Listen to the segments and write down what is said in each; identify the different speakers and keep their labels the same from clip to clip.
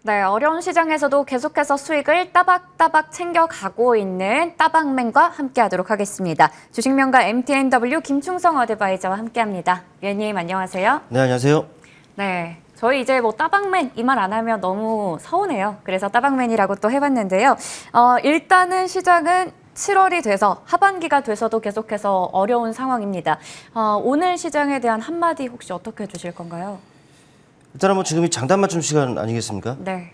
Speaker 1: 네, 어려운 시장에서도 계속해서 수익을 따박따박 챙겨가고 있는 따박맨과 함께하도록 하겠습니다. 주식명가 MTNW 김충성 어드바이저와 함께합니다. 위원님 안녕하세요.
Speaker 2: 네, 안녕하세요.
Speaker 1: 네, 저희 이제 뭐 따박맨 이 말 안 하면 너무 서운해요. 그래서 따박맨이라고 또 해봤는데요. 일단은 시장은 7월이 돼서 하반기가 돼서도 계속해서 어려운 상황입니다. 오늘 시장에 대한 한마디 혹시 어떻게 해주실 건가요?
Speaker 2: 일단은 뭐 지금이 장단 맞춤 시간 아니겠습니까?
Speaker 1: 네.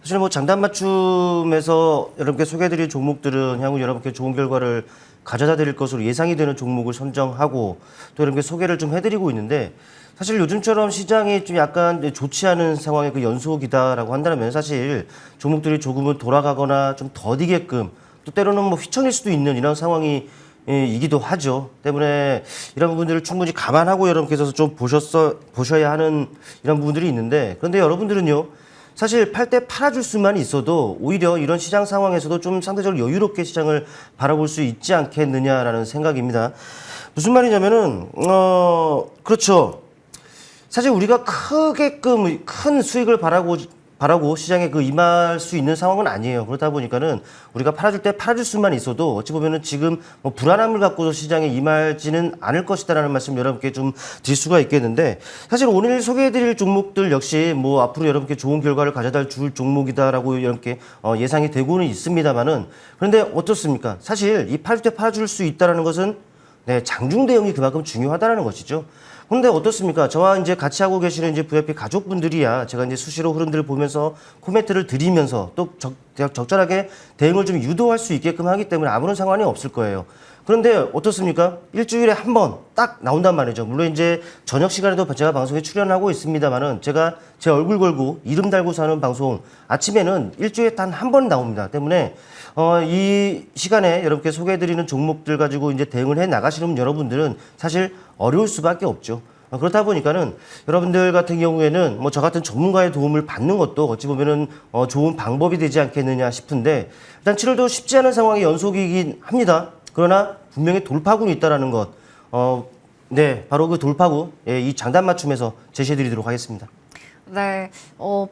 Speaker 2: 사실 뭐 장단 맞춤에서 여러분께 소개해드릴 종목들은 향후 여러분께 좋은 결과를 가져다 드릴 것으로 예상이 되는 종목을 선정하고 또 여러분께 소개를 좀 해드리고 있는데 사실 요즘처럼 시장이 좀 약간 좋지 않은 상황의 그 연속이다라고 한다면 사실 종목들이 조금은 돌아가거나 좀 더디게끔 또 때로는 뭐 휘청일 수도 있는 이런 상황이 이기도 하죠. 때문에 이런 부분들을 충분히 감안하고 여러분께서 좀 보셔야 하는 이런 부분들이 있는데 그런데 여러분들은요. 사실 팔 때 팔아줄 수만 있어도 오히려 이런 시장 상황에서도 좀 상대적으로 여유롭게 시장을 바라볼 수 있지 않겠느냐라는 생각입니다. 무슨 말이냐면은 그렇죠. 사실 우리가 크게끔 큰 수익을 바라고 시장에 임할 수 있는 상황은 아니에요. 그렇다 보니까는 우리가 팔아줄 때 팔아줄 수만 있어도 어찌 보면은 지금 뭐 불안함을 갖고서 시장에 임하지는 않을 것이다라는 말씀 여러분께 좀 드릴 수가 있겠는데 사실 오늘 소개해드릴 종목들 역시 뭐 앞으로 여러분께 좋은 결과를 가져다 줄 종목이다라고 여러분께 예상이 되고는 있습니다만은 그런데 어떻습니까? 사실 이 팔 때 팔아줄 수 있다라는 것은 네, 장중 대응이 그만큼 중요하다라는 것이죠. 근데 어떻습니까? 저와 이제 같이 하고 계시는 이제 VIP 가족분들이야 제가 이제 수시로 흐름들을 보면서 코멘트를 드리면서 또 적절하게 대응을 좀 유도할 수 있게끔 하기 때문에 아무런 상관이 없을 거예요. 그런데 어떻습니까? 일주일에 한 번 딱 나온단 말이죠. 물론 이제 저녁 시간에도 제가 방송에 출연하고 있습니다만은 제가 제 얼굴 걸고 이름 달고 사는 방송 아침에는 일주일에 단 한 번 나옵니다. 때문에 이 시간에 여러분께 소개해드리는 종목들 가지고 이제 대응을 해 나가시는 여러분들은 사실 어려울 수밖에 없죠. 그렇다 보니까는 여러분들 같은 경우에는 뭐 저 같은 전문가의 도움을 받는 것도 어찌 보면은 좋은 방법이 되지 않겠느냐 싶은데 일단 7월도 쉽지 않은 상황의 연속이긴 합니다. 그러나 분명히 돌파구는 있다라는 것. 네, 바로 그 돌파구 이 장단 맞춤에서 제시해드리도록 하겠습니다.
Speaker 1: 네,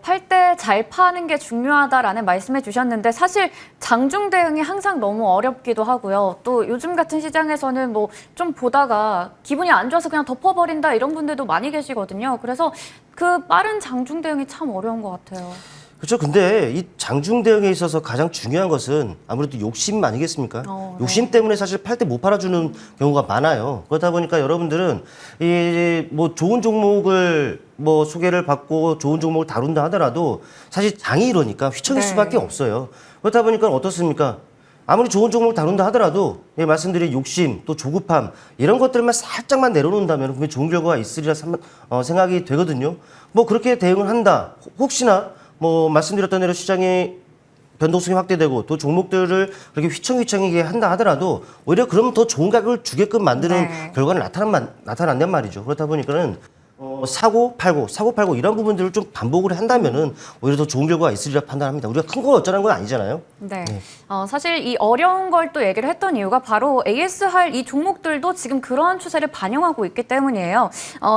Speaker 1: 팔 때 잘 파는 게 중요하다라는 말씀해 주셨는데 사실 장중 대응이 항상 너무 어렵기도 하고요. 또 요즘 같은 시장에서는 뭐 좀 보다가 기분이 안 좋아서 그냥 덮어버린다 이런 분들도 많이 계시거든요. 그래서 그 빠른 장중 대응이 참 어려운 것 같아요.
Speaker 2: 그렇죠. 근데 이 장중 대응에 있어서 가장 중요한 것은 아무래도 욕심 아니겠습니까?
Speaker 1: 네.
Speaker 2: 욕심 때문에 사실 팔 때 못 팔아주는 경우가 많아요. 그러다 보니까 여러분들은 이 뭐 좋은 종목을 뭐 소개를 받고 좋은 종목을 다룬다 하더라도 사실 장이 이러니까 휘청일 수밖에 없어요. 그렇다 보니까 어떻습니까? 아무리 좋은 종목을 다룬다 하더라도 말씀드린 욕심 또 조급함 이런 것들만 살짝만 내려놓는다면 분명히 좋은 결과가 있으리라 생각이 되거든요. 뭐 그렇게 대응을 한다. 혹시나 뭐 말씀드렸던 대로 시장의 변동성이 확대되고 또 종목들을 그렇게 휘청휘청하게 한다 하더라도 오히려 그러면 더 좋은 가격을 주게끔 만드는 결과는 나타난단 말이죠. 그렇다 보니까는 사고 팔고 이런 부분들을 좀 반복을 한다면은 오히려 더 좋은 결과가 있으리라 판단합니다. 우리가 큰 거 어쩌라는 건 아니잖아요.
Speaker 1: 네. 사실 이 어려운 걸 또 얘기를 했던 이유가 바로 ASR 이 종목들도 지금 그러한 추세를 반영하고 있기 때문이에요.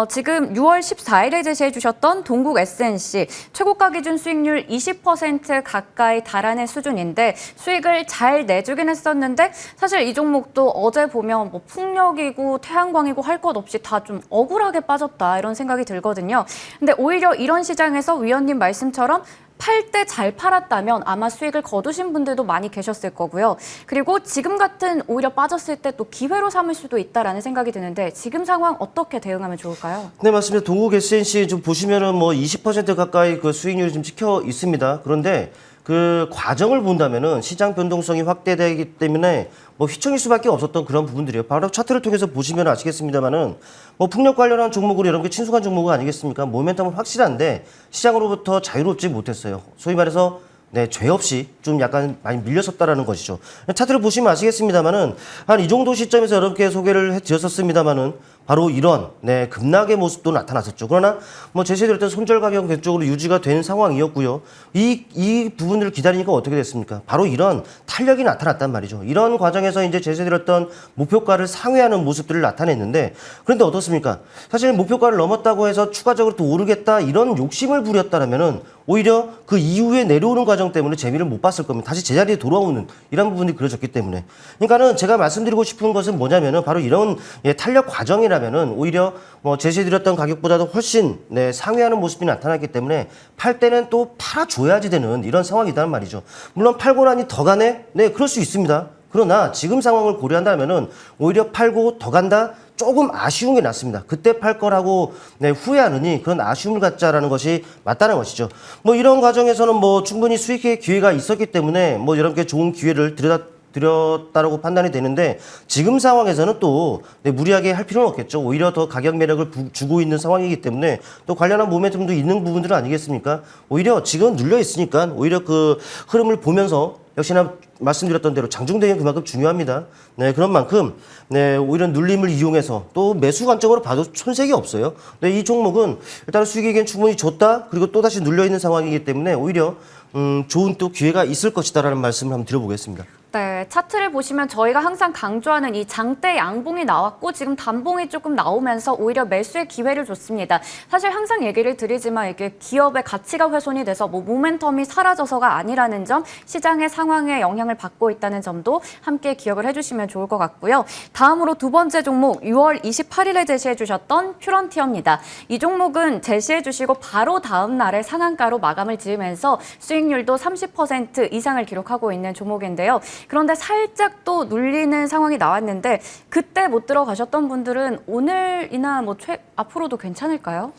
Speaker 1: 지금 6월 14일에 제시해 주셨던 동국 SNC 최고가 기준 수익률 20% 가까이 달하는 수준인데 수익을 잘 내주긴 했었는데 사실 이 종목도 어제 보면 뭐 풍력이고 태양광이고 할 것 없이 다 좀 억울하게 빠졌다 이런 생각이 들거든요. 근데 오히려 이런 시장에서 위원님 말씀처럼 팔 때 잘 팔았다면 아마 수익을 거두신 분들도 많이 계셨을 거고요. 그리고 지금 같은 오히려 빠졌을 때 또 기회로 삼을 수도 있다라는 생각이 드는데 지금 상황 어떻게 대응하면 좋을까요?
Speaker 2: 네, 맞습니다. 동국 SNC 좀 보시면은 뭐 20% 가까이 그 수익률이 좀 찍혀 있습니다. 그런데 그 과정을 본다면은 시장 변동성이 확대되기 때문에 뭐 휘청일 수밖에 없었던 그런 부분들이에요. 바로 차트를 통해서 보시면 아시겠습니다만은 뭐 풍력 관련한 종목으로 이런 게 친숙한 종목은 아니겠습니까? 모멘텀은 확실한데 시장으로부터 자유롭지 못했어요. 소위 말해서 네, 죄 없이 좀 약간 많이 밀렸었다라는 것이죠. 차트를 보시면 아시겠습니다만은 한 이 정도 시점에서 여러분께 소개를 해드렸었습니다만은 바로 이런 급락의 모습도 나타났었죠. 그러나 뭐 제시해드렸던 손절 가격 계속적으로 유지가 된 상황이었고요. 이 부분들을 기다리니까 어떻게 됐습니까? 바로 이런 탄력이 나타났단 말이죠. 이런 과정에서 이제 제시해드렸던 목표가를 상회하는 모습들을 나타냈는데, 그런데 어떻습니까? 사실 목표가를 넘었다고 해서 추가적으로 또 오르겠다 이런 욕심을 부렸다라면은 오히려 그 이후에 내려오는 과정 때문에 재미를 못 봤을 겁니다. 다시 제자리에 돌아오는 이런 부분이 그려졌기 때문에. 그러니까는 제가 말씀드리고 싶은 것은 뭐냐면은 바로 이런 탄력 과정이라면은 오히려 뭐 제시해드렸던 가격보다도 훨씬 상회하는 모습이 나타났기 때문에 팔 때는 또 팔아줘야지 되는 이런 상황이란 말이죠. 물론 팔고 나니 더 가네? 네, 그럴 수 있습니다. 그러나 지금 상황을 고려한다면은 오히려 팔고 더 간다? 조금 아쉬운 게 낫습니다. 그때 팔 거라고 후회하느니 그런 아쉬움을 갖자라는 것이 맞다는 것이죠. 뭐 이런 과정에서는 뭐 충분히 수익의 기회가 있었기 때문에 뭐 여러분께 좋은 기회를 드렸다라고 판단이 되는데, 지금 상황에서는 또 무리하게 할 필요는 없겠죠. 오히려 더 가격 매력을 주고 있는 상황이기 때문에 또 관련한 모멘텀도 있는 부분들은 아니겠습니까? 오히려 지금 눌려 있으니까 오히려 그 흐름을 보면서 역시나 말씀드렸던 대로 장중대응이 그만큼 중요합니다. 그런 만큼 오히려 눌림을 이용해서 또 매수 관점으로 봐도 손색이 없어요. 이 종목은 일단 수익에겐 충분히 좋다. 그리고 또 다시 눌려 있는 상황이기 때문에 오히려 좋은 또 기회가 있을 것이다라는 말씀을 한번 드려보겠습니다.
Speaker 1: 네, 차트를 보시면 저희가 항상 강조하는 이 장대 양봉이 나왔고 지금 단봉이 조금 나오면서 오히려 매수의 기회를 줬습니다. 사실 항상 얘기를 드리지만 이게 기업의 가치가 훼손이 돼서 뭐 모멘텀이 사라져서가 아니라는 점, 시장의 상황에 영향을 받고 있다는 점도 함께 기억을 해주시면 좋을 것 같고요. 다음으로 두 번째 종목 6월 28일에 제시해 주셨던 퓨런티어입니다. 이 종목은 제시해 주시고 바로 다음 날에 상한가로 마감을 지으면서 수익률도 30% 이상을 기록하고 있는 종목인데요. 그런데 살짝 또 눌리는 상황이 나왔는데 그때 못 들어가셨던 분들은 오늘이나 뭐 앞으로도 괜찮을까요?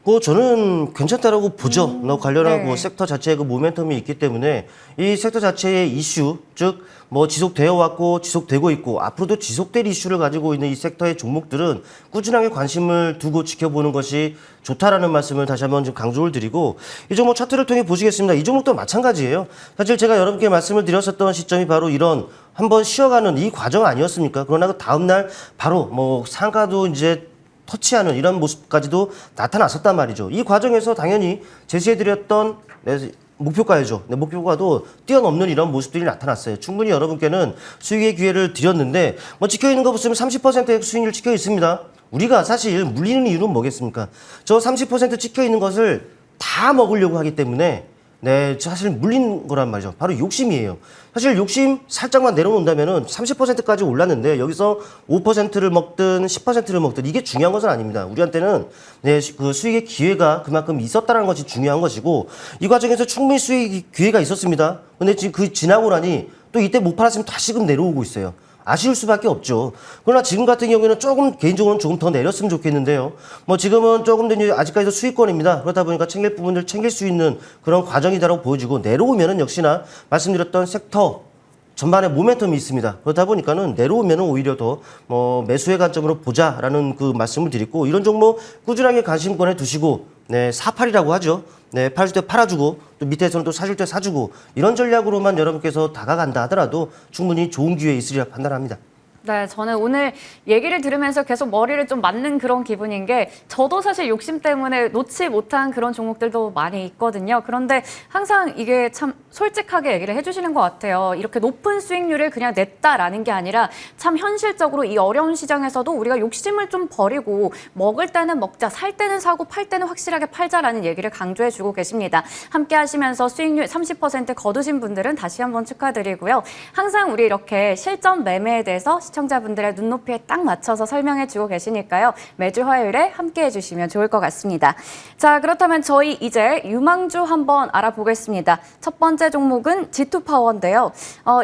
Speaker 2: 뭐 저는 괜찮다라고 보죠. 관련하고
Speaker 1: 네.
Speaker 2: 섹터 자체의 그 모멘텀이 있기 때문에 이 섹터 자체의 이슈, 즉 뭐 지속되어 왔고 지속되고 있고 앞으로도 지속될 이슈를 가지고 있는 이 섹터의 종목들은 꾸준하게 관심을 두고 지켜보는 것이 좋다라는 말씀을 다시 한번 좀 강조를 드리고, 이 종목 차트를 통해 보시겠습니다. 이 종목도 마찬가지예요. 사실 제가 여러분께 말씀을 드렸었던 시점이 바로 이런 한번 쉬어가는 이 과정 아니었습니까? 그러나 그 다음날 바로 뭐 상가도 이제 터치하는 이런 모습까지도 나타났었단 말이죠. 이 과정에서 당연히 제시해드렸던 목표가죠. 목표가도 뛰어넘는 이런 모습들이 나타났어요. 충분히 여러분께는 수익의 기회를 드렸는데 뭐 찍혀있는 거 보시면 30%의 수익률 찍혀 있습니다. 우리가 사실 물리는 이유는 뭐겠습니까? 저 30% 찍혀있는 것을 다 먹으려고 하기 때문에 사실 물린 거란 말이죠. 바로 욕심이에요. 사실 욕심 살짝만 내려놓는다면은 30%까지 올랐는데 여기서 5%를 먹든 10%를 먹든 이게 중요한 것은 아닙니다. 우리한테는 그 수익의 기회가 그만큼 있었다는 것이 중요한 것이고, 이 과정에서 충분히 수익 기회가 있었습니다. 근데 지금 그 지나고 나니 또 이때 못 팔았으면 다시금 내려오고 있어요. 아쉬울 수밖에 없죠. 그러나 지금 같은 경우에는 개인적으로는 조금 더 내렸으면 좋겠는데요. 뭐 지금은 조금 더 아직까지도 수익권입니다. 그러다 보니까 챙길 부분들 챙길 수 있는 그런 과정이다라고 보여지고, 내려오면은 역시나 말씀드렸던 섹터 전반에 모멘텀이 있습니다. 그러다 보니까는 내려오면은 오히려 더 매수의 관점으로 보자라는 그 말씀을 드리고, 이런 종목 꾸준하게 관심권에 두시고, 사팔이라고 하죠. 팔 때 팔아주고 또 밑에서는 또 사줄 때 사주고, 이런 전략으로만 여러분께서 다가간다 하더라도 충분히 좋은 기회 있으리라 판단합니다.
Speaker 1: 네, 저는 오늘 얘기를 들으면서 계속 머리를 좀 맞는 그런 기분인 게, 저도 사실 욕심 때문에 놓지 못한 그런 종목들도 많이 있거든요. 그런데 항상 이게 참 솔직하게 얘기를 해주시는 것 같아요. 이렇게 높은 수익률을 그냥 냈다라는 게 아니라 참 현실적으로 이 어려운 시장에서도 우리가 욕심을 좀 버리고 먹을 때는 먹자, 살 때는 사고 팔 때는 확실하게 팔자라는 얘기를 강조해주고 계십니다. 함께 하시면서 수익률 30% 거두신 분들은 다시 한번 축하드리고요. 항상 우리 이렇게 실전 매매에 대해서 시청자분들의 눈높이에 딱 맞춰서 설명해주고 계시니까요. 매주 화요일에 함께 해주시면 좋을 것 같습니다. 자, 그렇다면 저희 이제 유망주 한번 알아보겠습니다. 첫 번째 종목은 G2파워인데요.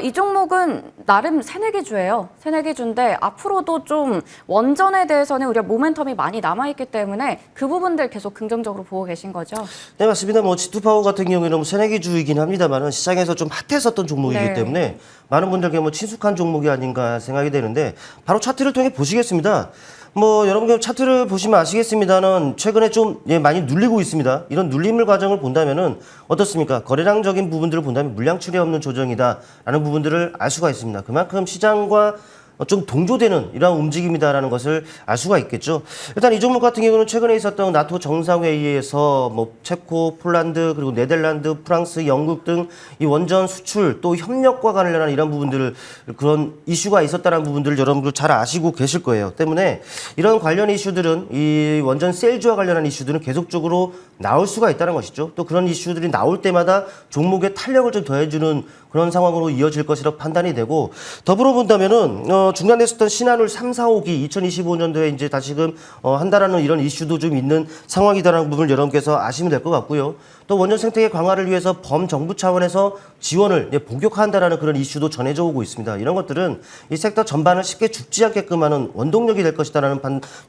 Speaker 1: 이 종목은 나름 새내기 주예요. 새내기 주인데 앞으로도 좀 원전에 대해서는 우리가 모멘텀이 많이 남아있기 때문에 그 부분들 계속 긍정적으로 보고 계신 거죠?
Speaker 2: 네, 맞습니다. 뭐 G2파워 같은 경우에는 새내기 주이긴 합니다만 시장에서 좀 핫했었던 종목이기 때문에 많은 분들께 친숙한 종목이 아닌가 생각이 되는데, 바로 차트를 통해 보시겠습니다. 뭐 여러분들 차트를 보시면 아시겠습니다는 최근에 좀 많이 눌리고 있습니다. 이런 눌림을 과정을 본다면은 어떻습니까? 거래량적인 부분들을 본다면 물량 출혈 없는 조정이다라는 부분들을 알 수가 있습니다. 그만큼 시장과 좀 동조되는 이러한 움직임이다라는 것을 알 수가 있겠죠. 일단 이 종목 같은 경우는 최근에 있었던 나토 정상회의에서 뭐 체코, 폴란드, 그리고 네덜란드, 프랑스, 영국 등 이 원전 수출 또 협력과 관련한 이런 부분들을 그런 이슈가 있었다는 부분들을 여러분들 잘 아시고 계실 거예요. 때문에 이런 관련 이슈들은 이 원전 세일즈와 관련한 이슈들은 계속적으로 나올 수가 있다는 것이죠. 또 그런 이슈들이 나올 때마다 종목에 탄력을 좀 더해주는 그런 상황으로 이어질 것이라고 판단이 되고, 더불어 본다면은 중단됐었던 신한울 3, 4호기 2025년도에 이제 다시금 한다라는 이런 이슈도 좀 있는 상황이다라는 부분을 여러분께서 아시면 될 것 같고요. 또 원전 생태계 강화를 위해서 범정부 차원에서 지원을 본격화한다라는 그런 이슈도 전해져 오고 있습니다. 이런 것들은 이 섹터 전반을 쉽게 죽지 않게끔 하는 원동력이 될 것이다라는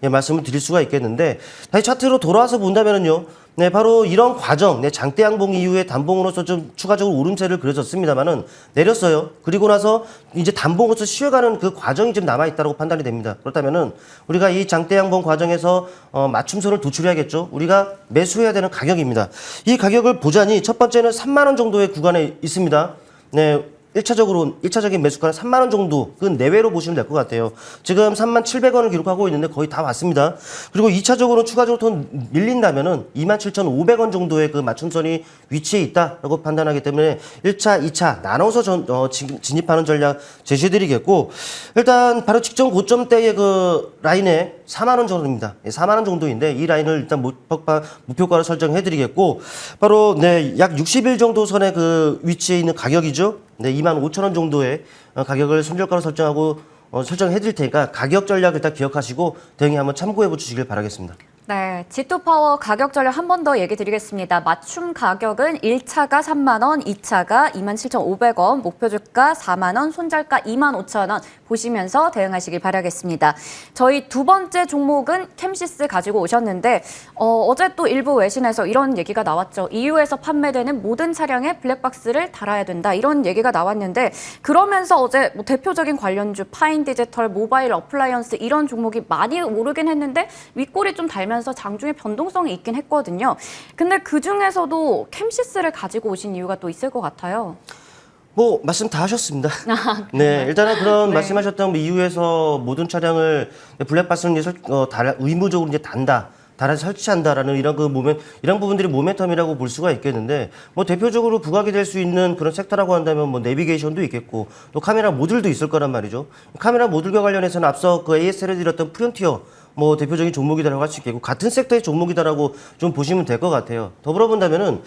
Speaker 2: 말씀을 드릴 수가 있겠는데, 다시 차트로 돌아와서 본다면은요. 네, 바로 이런 과정, 장대 양봉 이후에 단봉으로서 좀 추가적으로 오름세를 그려졌습니다만은 내렸어요. 그리고 나서 이제 단봉으로서 쉬어가는 그 과정이 좀 남아있다고 판단이 됩니다. 그렇다면은 우리가 이 장대 양봉 과정에서 맞춤선을 도출해야겠죠. 우리가 매수해야 되는 가격입니다. 이 가격을 보자니 첫 번째는 3만 원 정도의 구간에 있습니다. 네. 1차적인 매수가는 3만 원 정도 그 내외로 보시면 될 것 같아요. 지금 3만 700원을 기록하고 있는데 거의 다 왔습니다. 그리고 2차적으로 추가적으로 더 밀린다면은 27,500원 정도의 그 맞춤선이 위치해 있다라고 판단하기 때문에 1차, 2차 나눠서 진입하는 전략 제시해드리겠고, 일단 바로 직전 고점대의 그 라인에 4만 원 정도입니다. 4만 원 정도인데 이 라인을 일단 목표가로 설정해드리겠고, 바로 약 60일 정도 선의 그 위치에 있는 가격이죠. 25,000원 정도의 가격을 손절가로 설정해 드릴 테니까 가격 전략 일단 기억하시고 대응에 한번 참고해 보시길 바라겠습니다.
Speaker 1: 네, G2파워 가격 전략 한 번 더 얘기 드리겠습니다. 맞춤 가격은 1차가 3만 원, 2차가 27,500원, 목표 주가 4만 원, 손절가 25,000원 보시면서 대응하시길 바라겠습니다. 저희 두 번째 종목은 캠시스 가지고 오셨는데 어제 또 일부 외신에서 이런 얘기가 나왔죠. EU에서 판매되는 모든 차량에 블랙박스를 달아야 된다. 이런 얘기가 나왔는데, 그러면서 어제 뭐 대표적인 관련주 파인디지털, 모바일 어플라이언스 이런 종목이 많이 오르긴 했는데 윗골이 좀 달면서 장중에 변동성이 있긴 했거든요. 근데 그중에서도 캠시스를 가지고 오신 이유가 또 있을 것 같아요.
Speaker 2: 뭐 말씀 다 하셨습니다. 네, 일단은 그런
Speaker 1: 네.
Speaker 2: 말씀하셨던 이유에서 모든 차량을 블랙박스는 의무적으로 이제 달아서 설치한다라는 이런 이런 부분들이 모멘텀이라고 볼 수가 있겠는데, 뭐 대표적으로 부각이 될 수 있는 그런 섹터라고 한다면 뭐 내비게이션도 있겠고 또 카메라 모듈도 있을 거란 말이죠. 카메라 모듈과 관련해서는 앞서 그 AS를 드렸던 프론티어 뭐 대표적인 종목이다라고 할 수 있겠고, 같은 섹터의 종목이다라고 좀 보시면 될 것 같아요. 더불어 본다면은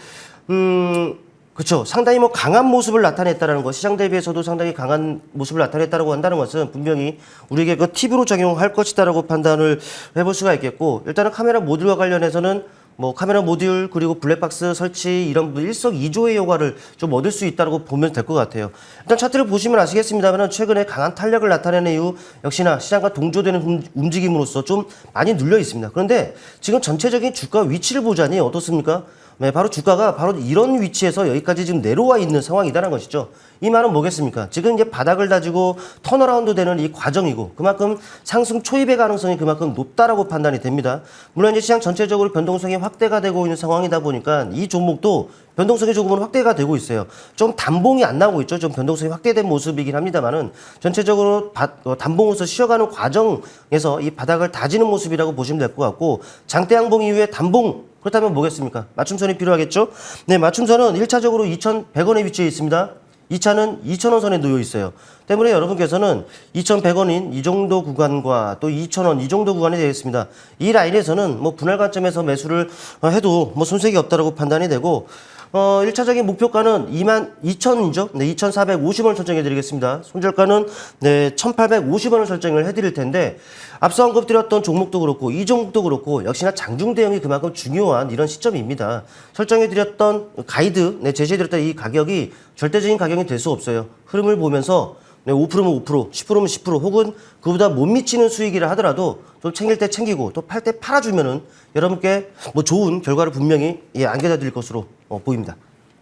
Speaker 2: 그렇죠. 상당히 뭐 강한 모습을 나타냈다라는 것, 시장 대비해서도 상당히 강한 모습을 나타냈다라고 한다는 것은 분명히 우리에게 그 팁으로 작용할 것이다라고 판단을 해볼 수가 있겠고, 일단은 카메라 모듈과 관련해서는 뭐 카메라 모듈 그리고 블랙박스 설치 이런 일석이조의 효과를 좀 얻을 수 있다고 보면 될 것 같아요. 일단 차트를 보시면 아시겠습니다만 최근에 강한 탄력을 나타내는 이후 역시나 시장과 동조되는 움직임으로써 좀 많이 눌려 있습니다. 그런데 지금 전체적인 주가 위치를 보자니 어떻습니까? 네, 바로 주가가 바로 이런 위치에서 여기까지 지금 내려와 있는 상황이다라는 것이죠. 이 말은 뭐겠습니까? 지금 이제 바닥을 다지고 턴어라운드 되는 이 과정이고, 그만큼 상승 초입의 가능성이 그만큼 높다라고 판단이 됩니다. 물론 이제 시장 전체적으로 변동성이 확대가 되고 있는 상황이다 보니까 이 종목도 변동성이 조금은 확대가 되고 있어요. 좀 단봉이 안 나오고 있죠. 좀 변동성이 확대된 모습이긴 합니다만은 전체적으로 단봉으로서 쉬어가는 과정에서 이 바닥을 다지는 모습이라고 보시면 될 것 같고, 장대 양봉 이후에 단봉, 그렇다면 뭐겠습니까? 맞춤선이 필요하겠죠? 네, 맞춤선은 1차적으로 2,100원에 위치해 있습니다. 2차는 2,000원 선에 놓여 있어요. 때문에 여러분께서는 2,100원인 이 정도 구간과 또 2,000원 이 정도 구간이 되겠습니다. 이 라인에서는 뭐 분할 관점에서 매수를 해도 뭐 손색이 없다라고 판단이 되고, 1차적인 목표가는 22,000원이죠. 네, 2,450원을 설정해 드리겠습니다. 손절가는 1,850원을 설정을 해 드릴 텐데, 앞서 언급드렸던 종목도 그렇고 이 종목도 그렇고 역시나 장중 대응이 그만큼 중요한 이런 시점입니다. 설정해 드렸던 가이드, 제시해 드렸던 이 가격이 절대적인 가격이 될 수 없어요. 흐름을 보면서 5%면 5%, 10%면 10% 혹은 그보다 못 미치는 수익이라 하더라도 좀 챙길 때 챙기고 또 팔 때 팔아주면은 여러분께 뭐 좋은 결과를 분명히 안겨다 드릴 것으로 보입니다.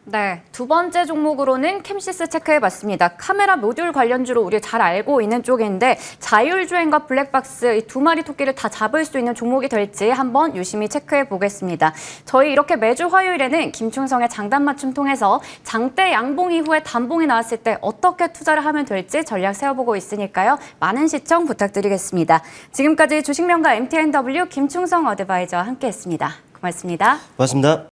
Speaker 1: 네, 두 번째 종목으로는 캠시스 체크해봤습니다. 카메라 모듈 관련주로 우리 잘 알고 있는 쪽인데 자율주행과 블랙박스 이 두 마리 토끼를 다 잡을 수 있는 종목이 될지 한번 유심히 체크해보겠습니다. 저희 이렇게 매주 화요일에는 김충성의 장단 맞춤 통해서 장대 양봉 이후에 단봉이 나왔을 때 어떻게 투자를 하면 될지 전략 세워보고 있으니까요. 많은 시청 부탁드리겠습니다. 지금까지 주식명가 MTNW 김충성 어드바이저와 함께했습니다. 고맙습니다.
Speaker 2: 고맙습니다.